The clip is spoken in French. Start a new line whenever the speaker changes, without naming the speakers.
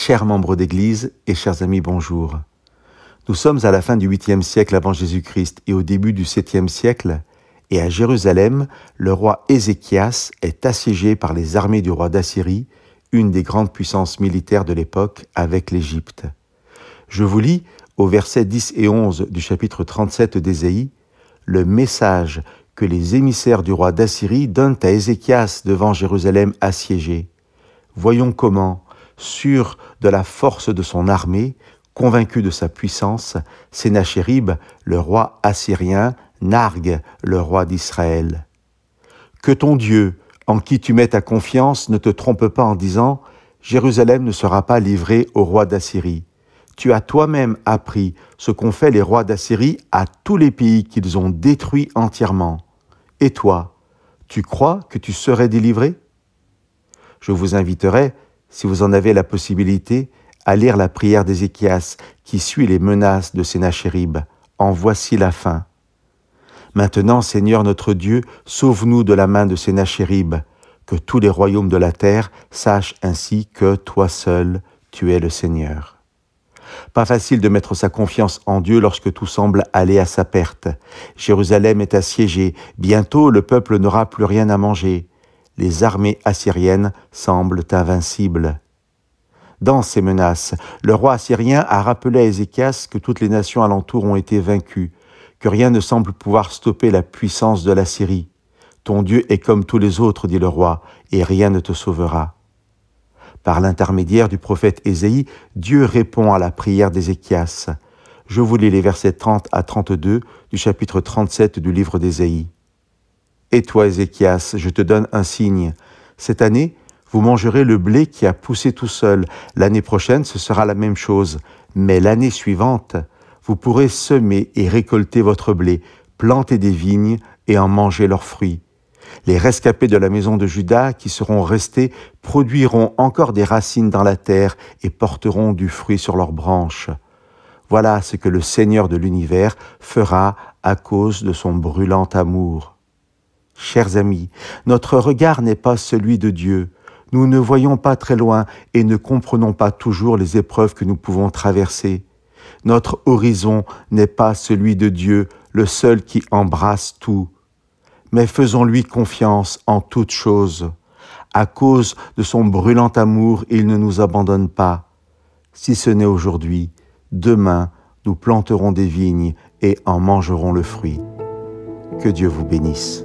Chers membres d'Église et chers amis, bonjour. Nous sommes à la fin du 8e siècle avant Jésus-Christ et au début du 7e siècle, et à Jérusalem, le roi Ézéchias est assiégé par les armées du roi d'Assyrie, une des grandes puissances militaires de l'époque avec l'Égypte. Je vous lis au versets 10 et 11 du chapitre 37 d'Ésaïe, le message que les émissaires du roi d'Assyrie donnent à Ézéchias devant Jérusalem assiégée. Voyons comment, sûr de la force de son armée, convaincu de sa puissance, Sennachérib, le roi assyrien, nargue le roi d'Israël. Que ton Dieu, en qui tu mets ta confiance, ne te trompe pas en disant « Jérusalem ne sera pas livrée au roi d'Assyrie ». Tu as toi-même appris ce qu'ont fait les rois d'Assyrie à tous les pays qu'ils ont détruits entièrement. Et toi, tu crois que tu serais délivré ? Je vous inviterai, si vous en avez la possibilité, à lire la prière d'Ézéchias qui suit les menaces de Sennachérib. En voici la fin. Maintenant, Seigneur notre Dieu, sauve-nous de la main de Sennachérib, que tous les royaumes de la terre sachent ainsi que toi seul, tu es le Seigneur. Pas facile de mettre sa confiance en Dieu lorsque tout semble aller à sa perte. Jérusalem est assiégée, bientôt le peuple n'aura plus rien à manger. Les armées assyriennes semblent invincibles. Dans ces menaces, le roi assyrien a rappelé à Ézéchias que toutes les nations alentour ont été vaincues, que rien ne semble pouvoir stopper la puissance de la Syrie. Ton Dieu est comme tous les autres, dit le roi, et rien ne te sauvera. Par l'intermédiaire du prophète Ésaïe, Dieu répond à la prière d'Ézéchias. Je vous lis les versets 30 à 32 du chapitre 37 du livre d'Ésaïe. « Et toi, Ézéchias, je te donne un signe. Cette année, vous mangerez le blé qui a poussé tout seul. L'année prochaine, ce sera la même chose. Mais l'année suivante, vous pourrez semer et récolter votre blé, planter des vignes et en manger leurs fruits. Les rescapés de la maison de Juda qui seront restés produiront encore des racines dans la terre et porteront du fruit sur leurs branches. Voilà ce que le Seigneur de l'univers fera à cause de son brûlant amour. » Chers amis, notre regard n'est pas celui de Dieu. Nous ne voyons pas très loin et ne comprenons pas toujours les épreuves que nous pouvons traverser. Notre horizon n'est pas celui de Dieu, le seul qui embrasse tout. Mais faisons-lui confiance en toutes choses. À cause de son brûlant amour, il ne nous abandonne pas. Si ce n'est aujourd'hui, demain, nous planterons des vignes et en mangerons le fruit. Que Dieu vous bénisse.